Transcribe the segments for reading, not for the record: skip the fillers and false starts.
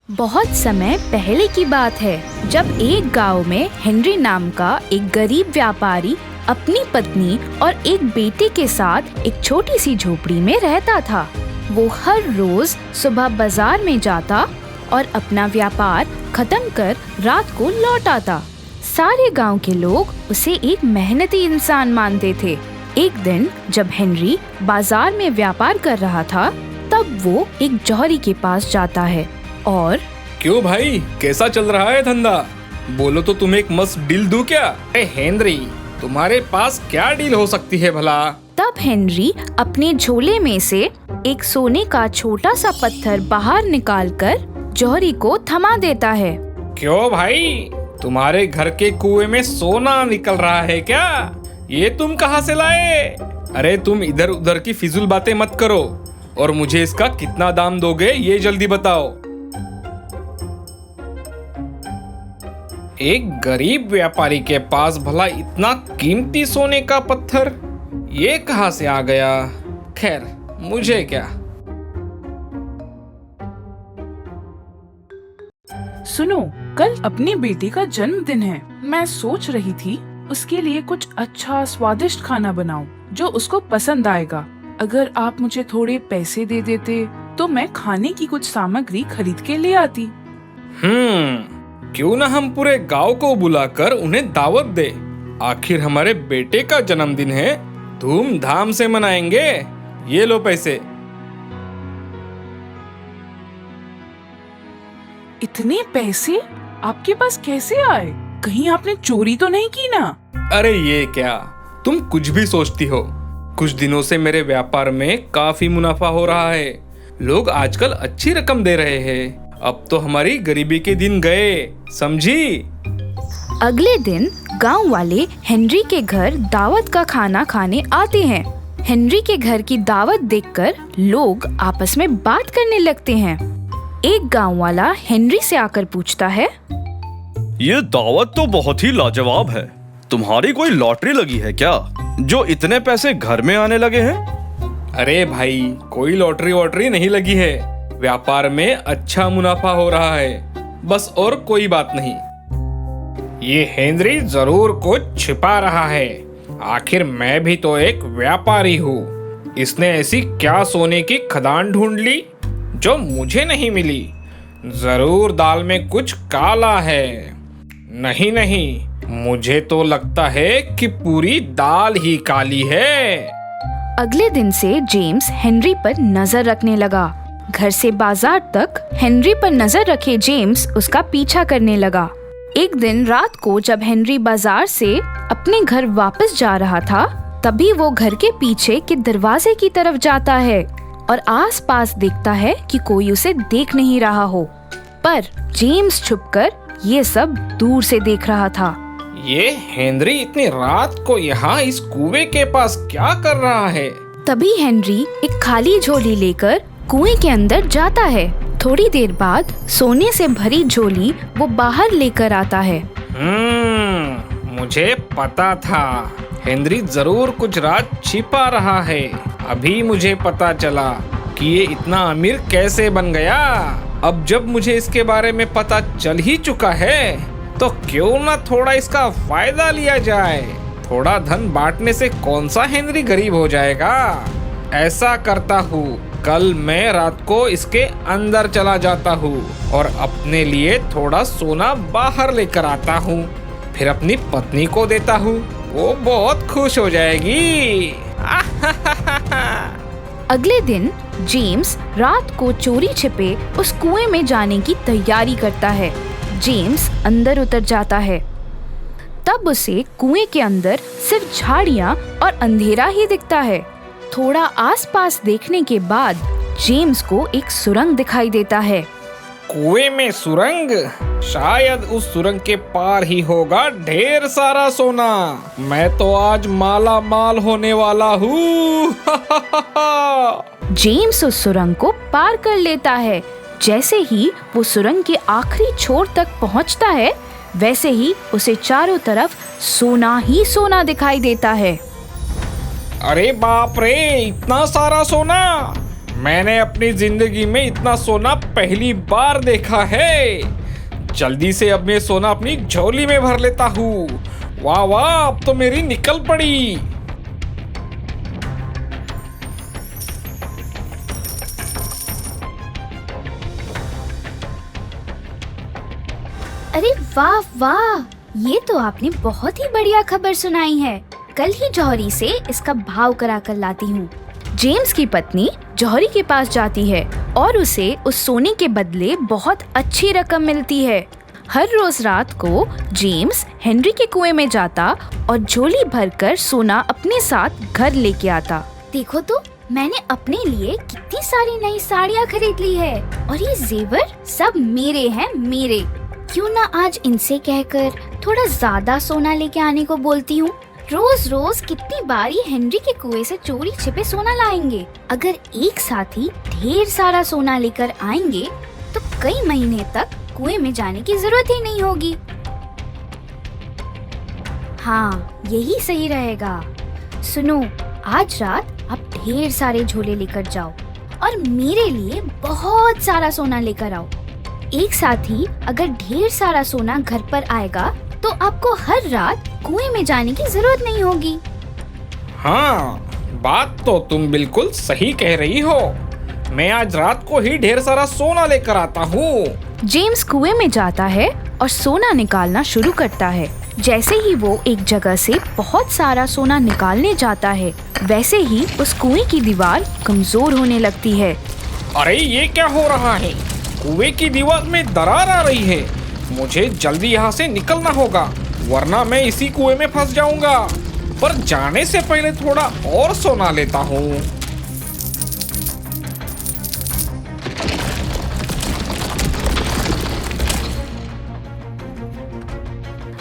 बहुत समय पहले की बात है जब एक गांव में हेनरी नाम का एक गरीब व्यापारी अपनी पत्नी और एक बेटे के साथ एक छोटी सी झोपड़ी में रहता था। वो हर रोज सुबह बाजार में जाता और अपना व्यापार खत्म कर रात को लौट आता। सारे गांव के लोग उसे एक मेहनती इंसान मानते थे। एक दिन जब हेनरी बाजार में व्यापार कर रहा था तब वो एक जौहरी के पास जाता है और क्यों भाई, कैसा चल रहा है धंधा? बोलो तो तुम्हें एक मस्त डील दूं क्या? अरे हेनरी, तुम्हारे पास क्या डील हो सकती है भला? तब हेनरी अपने झोले में से एक सोने का छोटा सा पत्थर बाहर निकालकर जौहरी को थमा देता है। क्यों भाई, तुम्हारे घर के कुएं में सोना निकल रहा है क्या? ये तुम कहाँ से लाए? अरे तुम इधर उधर की फिजूल बातें मत करो और मुझे इसका कितना दाम दोगे ये जल्दी बताओ। एक गरीब व्यापारी के पास भला इतना कीमती सोने का पत्थर ये कहाँ से आ गया? खैर मुझे क्या। सुनो, कल अपनी बेटी का जन्मदिन है। मैं सोच रही थी उसके लिए कुछ अच्छा स्वादिष्ट खाना बनाऊं जो उसको पसंद आएगा। अगर आप मुझे थोड़े पैसे दे देते तो मैं खाने की कुछ सामग्री खरीद के ले आती। क्यों ना हम पूरे गांव को बुलाकर उन्हें दावत दे। आखिर हमारे बेटे का जन्मदिन है, धूमधाम से मनाएंगे। ये लो पैसे। इतने पैसे आपके पास कैसे आए? कहीं आपने चोरी तो नहीं की ना? अरे ये क्या, तुम कुछ भी सोचती हो। कुछ दिनों से मेरे व्यापार में काफी मुनाफा हो रहा है। लोग आजकल अच्छी रकम दे रहे हैं। अब तो हमारी गरीबी के दिन गए, समझी? अगले दिन गांव वाले हेनरी के घर दावत का खाना खाने आते हैं। हेनरी के घर की दावत देखकर लोग आपस में बात करने लगते हैं। एक गांव वाला हेनरी से आकर पूछता है, ये दावत तो बहुत ही लाजवाब है। तुम्हारी कोई लॉटरी लगी है क्या जो इतने पैसे घर में आने लगे हैं? अरे भाई, कोई लॉटरी वॉटरी नहीं लगी है। व्यापार में अच्छा मुनाफा हो रहा है, बस और कोई बात नहीं। ये हेनरी जरूर कुछ छिपा रहा है। आखिर मैं भी तो एक व्यापारी हूँ। इसने ऐसी क्या सोने की खदान ढूंढ ली जो मुझे नहीं मिली? जरूर दाल में कुछ काला है। नहीं, मुझे तो लगता है कि पूरी दाल ही काली है। अगले दिन से जेम्स हेनरी पर नजर रखने लगा। घर से बाजार तक हेनरी पर नजर रखे जेम्स उसका पीछा करने लगा। एक दिन रात को जब हेनरी बाजार से अपने घर वापस जा रहा था तभी वो घर के पीछे के दरवाजे की तरफ जाता है और आसपास देखता है कि कोई उसे देख नहीं रहा हो, पर जेम्स छुपकर ये सब दूर से देख रहा था। ये हेनरी इतनी रात को यहाँ इस कुएं के पास क्या कर रहा है? तभी हेनरी एक खाली झोली लेकर कुएं के अंदर जाता है। थोड़ी देर बाद सोने से भरी झोली वो बाहर लेकर आता है। मुझे पता था हेनरी जरूर कुछ राज छिपा रहा है। अभी मुझे पता चला कि ये इतना अमीर कैसे बन गया। अब जब मुझे इसके बारे में पता चल ही चुका है तो क्यों ना थोड़ा इसका फायदा लिया जाए। थोड़ा धन बांटने से कौन सा हेनरी गरीब हो जाएगा। ऐसा करता हूँ, कल मैं रात को इसके अंदर चला जाता हूँ और अपने लिए थोड़ा सोना बाहर लेकर आता हूँ। फिर अपनी पत्नी को देता हूँ, वो बहुत खुश हो जाएगी। अगले दिन जेम्स रात को चोरी छिपे उस कुएं में जाने की तैयारी करता है। जेम्स अंदर उतर जाता है। तब उसे कुएं के अंदर सिर्फ झाड़ियाँ और अंधेरा ही दिखता है। थोड़ा आसपास देखने के बाद जेम्स को एक सुरंग दिखाई देता है। कुएं में सुरंग? शायद उस सुरंग के पार ही होगा ढेर सारा सोना। मैं तो आज माला माल होने वाला हूँ। जेम्स उस सुरंग को पार कर लेता है। जैसे ही वो सुरंग के आखिरी छोर तक पहुँचता है वैसे ही उसे चारों तरफ सोना ही सोना दिखाई देता है। अरे बाप रे, इतना सारा सोना! मैंने अपनी जिंदगी में इतना सोना पहली बार देखा है। जल्दी से अब मैं सोना अपनी झोली में भर लेता हूँ। वाह वाह, अब तो मेरी निकल पड़ी। अरे वाह वाह, ये तो आपने बहुत ही बढ़िया खबर सुनाई है। कल ही जौहरी से इसका भाव करा कर लाती हूँ। जेम्स की पत्नी जौहरी के पास जाती है और उसे उस सोने के बदले बहुत अच्छी रकम मिलती है। हर रोज रात को जेम्स हेनरी के कुएं में जाता और झोली भरकर सोना अपने साथ घर लेके आता। देखो तो, मैंने अपने लिए कितनी सारी नई साड़ियाँ खरीद ली है और ये जेवर सब मेरे हैं, मेरे। क्यों ना आज इनसे कहकर थोड़ा ज्यादा सोना लेके आने को बोलती हूँ। रोज रोज कितनी बार ये हेनरी के कुएं से चोरी छिपे सोना लाएंगे। अगर एक साथ ही ढेर सारा सोना लेकर आएंगे तो कई महीने तक कुएं में जाने की जरूरत ही नहीं होगी। हाँ, यही सही रहेगा। सुनो, आज रात आप ढेर सारे झोले लेकर जाओ और मेरे लिए बहुत सारा सोना लेकर आओ। एक साथ ही अगर ढेर सारा सोना घर पर आएगा तो आपको हर रात कुएं में जाने की जरूरत नहीं होगी। हाँ, बात तो तुम बिल्कुल सही कह रही हो। मैं आज रात को ही ढेर सारा सोना लेकर आता हूँ। जेम्स कुएं में जाता है और सोना निकालना शुरू करता है। जैसे ही वो एक जगह से बहुत सारा सोना निकालने जाता है, वैसे ही उस कुएं की दीवार कमजोर होने लगती है। अरे ये क्या हो रहा है? कुएं की दीवार में दरार आ रही है। मुझे जल्दी यहाँ से निकलना होगा, वरना मैं इसी कुएं में फंस जाऊंगा। पर जाने से पहले थोड़ा और सोना लेता हूँ।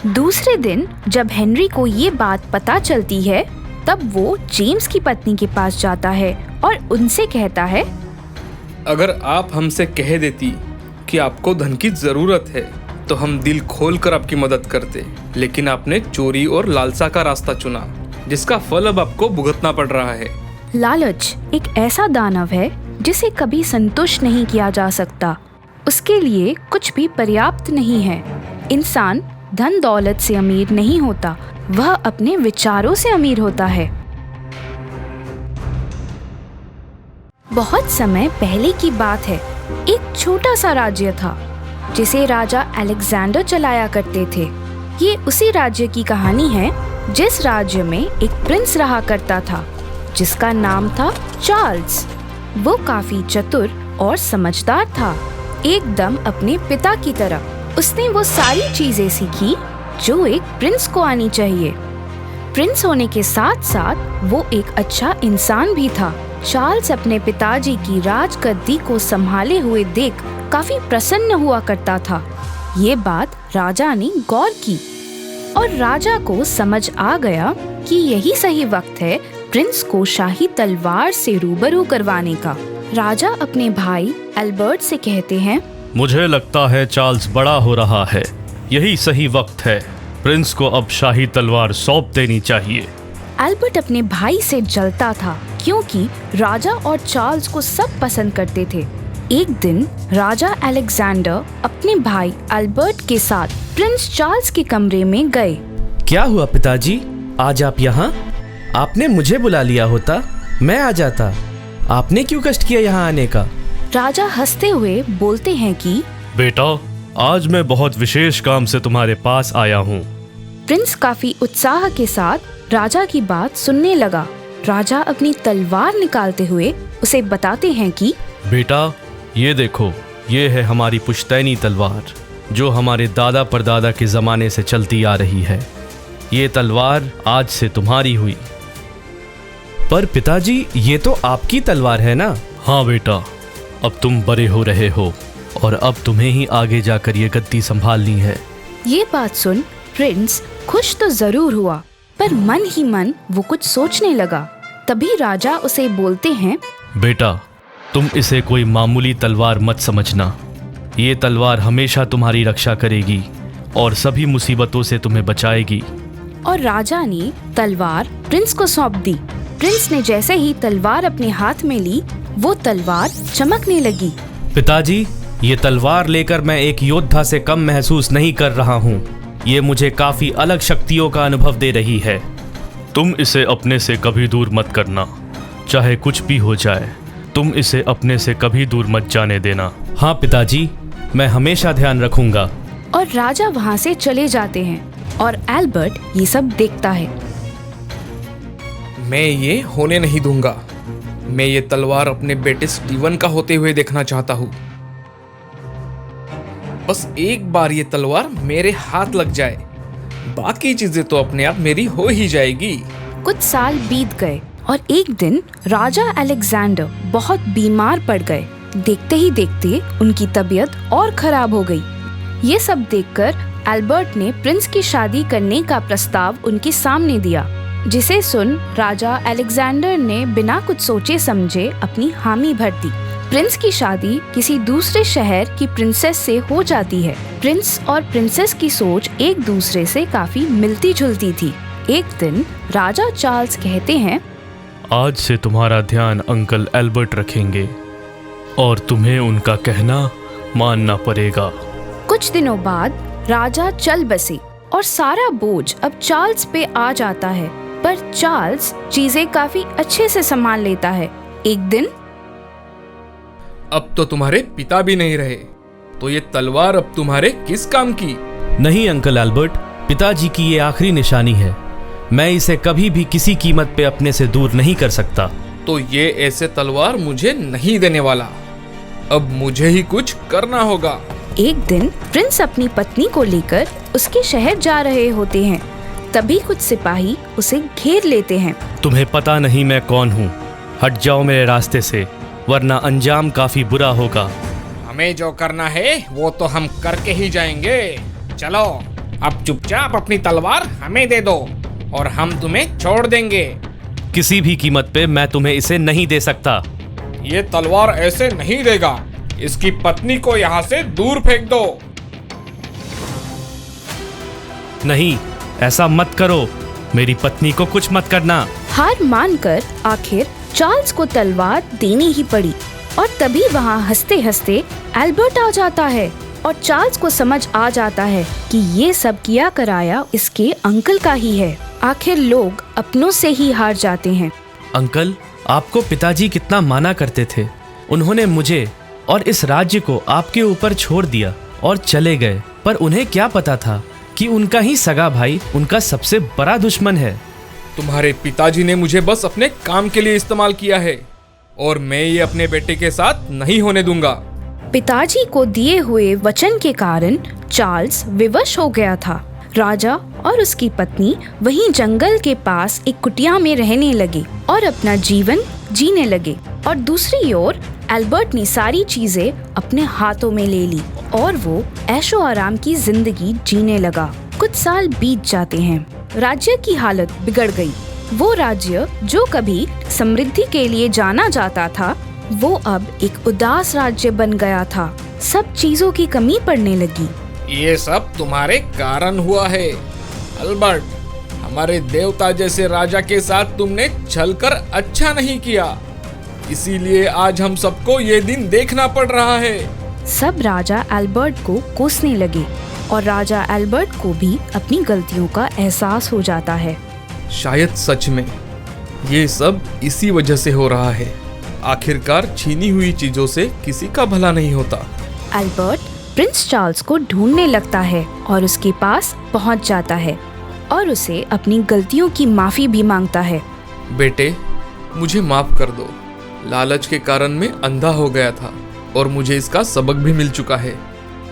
दूसरे दिन जब हेनरी को ये बात पता चलती है, तब वो जेम्स की पत्नी के पास जाता है और उनसे कहता है, अगर आप हमसे कह देती कि आपको धन की जरूरत है तो हम दिल खोलकर आपकी मदद करते, लेकिन आपने चोरी और लालसा का रास्ता चुना, जिसका फल अब आपको भुगतना पड़ रहा है। लालच एक ऐसा दानव है जिसे कभी संतुष्ट नहीं किया जा सकता। उसके लिए कुछ भी पर्याप्त नहीं है। इंसान धन दौलत से अमीर नहीं होता, वह अपने विचारों से अमीर होता है। बहुत समय पहले की बात है। एक छोटा सा राज्य था जिसे राजा अलेक्जेंडर चलाया करते थे। ये उसी राज्य की कहानी है जिस राज्य में एक प्रिंस रहा करता था जिसका नाम था चार्ल्स। वो काफी चतुर और समझदार था, एकदम अपने पिता की तरह। उसने वो सारी चीजें सीखी जो एक प्रिंस को आनी चाहिए। प्रिंस होने के साथ साथ वो एक अच्छा इंसान भी था। चार्ल्स अपने पिताजी की राजगद्दी को संभाले हुए देख काफी प्रसन्न हुआ करता था। ये बात राजा ने गौर की और राजा को समझ आ गया कि यही सही वक्त है प्रिंस को शाही तलवार से रूबरू करवाने का। राजा अपने भाई अल्बर्ट से कहते हैं, मुझे लगता है चार्ल्स बड़ा हो रहा है, यही सही वक्त है। प्रिंस को अब शाही तलवार सौंप देनी चाहिए। अल्बर्ट अपने भाई से जलता था क्योंकि राजा और चार्ल्स को सब पसंद करते थे। एक दिन राजा अलेक्जेंडर अपने भाई अल्बर्ट के साथ प्रिंस चार्ल्स के कमरे में गए। क्या हुआ पिताजी, आज आप यहाँ? आपने मुझे बुला लिया होता, मैं आ जाता। आपने क्यों कष्ट किया यहाँ आने का? राजा हंसते हुए बोलते हैं कि बेटा, आज मैं बहुत विशेष काम से तुम्हारे पास आया हूँ। प्रिंस काफी उत्साह के साथ राजा की बात सुनने लगा। राजा अपनी तलवार निकालते हुए उसे बताते हैं कि बेटा, ये देखो, ये है हमारी पुश्तैनी तलवार जो हमारे दादा परदादा के जमाने से चलती आ रही है। ये तलवार आज से तुम्हारी हुई। पर पिताजी, ये तो आपकी तलवार है ना? हाँ बेटा, अब तुम बड़े हो रहे हो और अब तुम्हें ही आगे जाकर ये गद्दी संभालनी है। ये बात सुन प्रिंस खुश तो जरूर हुआ, पर मन ही मन वो कुछ सोचने लगा। तभी राजा उसे बोलते हैं, बेटा, तुम इसे कोई मामूली तलवार मत समझना। ये तलवार हमेशा तुम्हारी रक्षा करेगी और सभी मुसीबतों से तुम्हें बचाएगी। और राजा ने तलवार प्रिंस को सौंप दी। प्रिंस ने जैसे ही तलवार अपने हाथ में ली, वो तलवार चमकने लगी। पिताजी, ये तलवार लेकर मैं एक योद्धा से कम महसूस नहीं कर रहा हूँ। ये मुझे काफी अलग शक्तियों का अनुभव दे रही है। तुम इसे अपने से कभी दूर मत करना, चाहे कुछ भी हो जाए। तुम इसे अपने से कभी दूर मत जाने देना। हाँ पिताजी, मैं हमेशा ध्यान रखूंगा। और राजा वहाँ से चले जाते हैं और एल्बर्ट ये सब देखता है। मैं ये होने नहीं दूंगा। मैं ये तलवार अपने बेटे स्टीवन का होते हुए देखना चाहता हूँ। बस एक बार ये तलवार मेरे हाथ लग जाए, बाकी चीजें तो अपने आप मेरी हो ही जाएगी। कुछ साल बीत गए और एक दिन राजा अलेक्जेंडर बहुत बीमार पड़ गए। देखते ही देखते उनकी तबीयत और खराब हो गई। ये सब देखकर एल्बर्ट ने प्रिंस की शादी करने का प्रस्ताव उनके सामने दिया, जिसे सुन राजा अलेक्जेंडर ने बिना कुछ सोचे समझे अपनी हामी भर दी। प्रिंस की शादी किसी दूसरे शहर की प्रिंसेस से हो जाती है। प्रिंस और प्रिंसेस की सोच एक दूसरे से काफी मिलती जुलती थी। एक दिन राजा चार्ल्स कहते हैं, आज से तुम्हारा ध्यान अंकल एल्बर्ट रखेंगे और तुम्हें उनका कहना मानना पड़ेगा। कुछ दिनों बाद राजा चल बसे और सारा बोझ अब चार्ल्स पे आ जाता है। पर चार्ल्स चीजें काफी अच्छे से संभाल लेता है। एक दिन, अब तो तुम्हारे पिता भी नहीं रहे, तो ये तलवार अब तुम्हारे किस काम की? नहीं अंकल एल्बर्ट, पिताजी की ये आखिरी निशानी है। मैं इसे कभी भी किसी कीमत पे अपने से दूर नहीं कर सकता। तो ये ऐसे तलवार मुझे नहीं देने वाला। अब मुझे ही कुछ करना होगा। एक दिन प्रिंस अपनी पत्नी को लेकर उसके शहर जा रहे होते हैं। तभी कुछ सिपाही उसे घेर लेते हैं। तुम्हें पता नहीं मैं कौन हूँ? हट जाओ मेरे रास्ते से, वरना अंजाम काफी बुरा होगा। हमें जो करना है वो तो हम करके ही जाएंगे। चलो, अब चुपचाप अपनी तलवार हमें दे दो और हम तुम्हें छोड़ देंगे। किसी भी कीमत पे मैं तुम्हें इसे नहीं दे सकता। ये तलवार ऐसे नहीं देगा। इसकी पत्नी को यहाँ से दूर फेंक दो। नहीं, ऐसा मत करो। मेरी पत्नी को कुछ मत करना। हार मानकर आखिर चार्ल्स को तलवार देनी ही पड़ी। और तभी वहाँ हंसते हंसते एल्बर्ट आ जाता है और चार्ल्स को समझ आ जाता है कि ये सब किया कराया इसके अंकल का ही है। आखिर लोग अपनों से ही हार जाते हैं। अंकल, आपको पिताजी कितना माना करते थे। उन्होंने मुझे और इस राज्य को आपके ऊपर छोड़ दिया और चले गए। पर उन्हें क्या पता था कि उनका ही सगा भाई उनका सबसे बड़ा दुश्मन है। तुम्हारे पिताजी ने मुझे बस अपने काम के लिए इस्तेमाल किया है और मैं ये अपने बेटे के साथ नहीं होने दूंगा। पिताजी को दिए हुए वचन के कारण चार्ल्स विवश हो गया था। राजा और उसकी पत्नी वहीं जंगल के पास एक कुटिया में रहने लगे और अपना जीवन जीने लगे। और दूसरी ओर एल्बर्ट ने सारी चीजें अपने हाथों में ले ली और वो ऐशो आराम की जिंदगी जीने लगा। कुछ साल बीत जाते हैं। राज्य की हालत बिगड़ गई। वो राज्य जो कभी समृद्धि के लिए जाना जाता था, वो अब एक उदास राज्य बन गया था। सब चीजों की कमी पड़ने लगी। ये सब तुम्हारे कारण हुआ है अल्बर्ट। हमारे देवता जैसे राजा के साथ तुमने छलकर अच्छा नहीं किया, इसीलिए आज हम सबको ये दिन देखना पड़ रहा है। सब राजा एल्बर्ट को कोसने लगे और राजा एल्बर्ट को भी अपनी गलतियों का एहसास हो जाता है। शायद सच में ये सब इसी वजह से हो रहा है। आखिरकार छीनी हुई चीजों से किसी का भला नहीं होता। एल्बर्ट प्रिंस चार्ल्स को ढूंढने लगता है और उसके पास पहुंच जाता है और उसे अपनी गलतियों की माफी भी मांगता है। बेटे, मुझे माफ कर दो। लालच के कारण मैं अंधा हो गया था और मुझे इसका सबक भी मिल चुका है।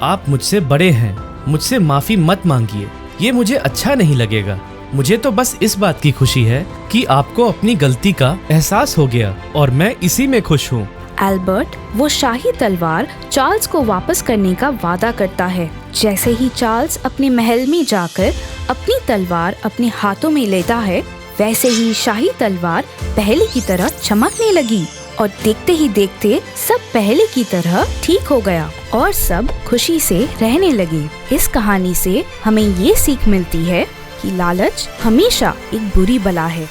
आप मुझसे बड़े हैं, मुझसे माफी मत मांगिए। ये मुझे अच्छा नहीं लगेगा। मुझे तो बस इस बात की खुशी है कि आपको अपनी गलती का एहसास हो गया और मैं इसी में खुश हूँ। एल्बर्ट वो शाही तलवार चार्ल्स को वापस करने का वादा करता है। जैसे ही चार्ल्स अपने महल में जाकर अपनी तलवार अपने हाथों में लेता है, वैसे ही शाही तलवार पहले की तरह चमकने लगी और देखते ही देखते सब पहले की तरह ठीक हो गया और सब खुशी से रहने लगे। इस कहानी से हमें ये सीख मिलती है कि लालच हमेशा एक बुरी बला है।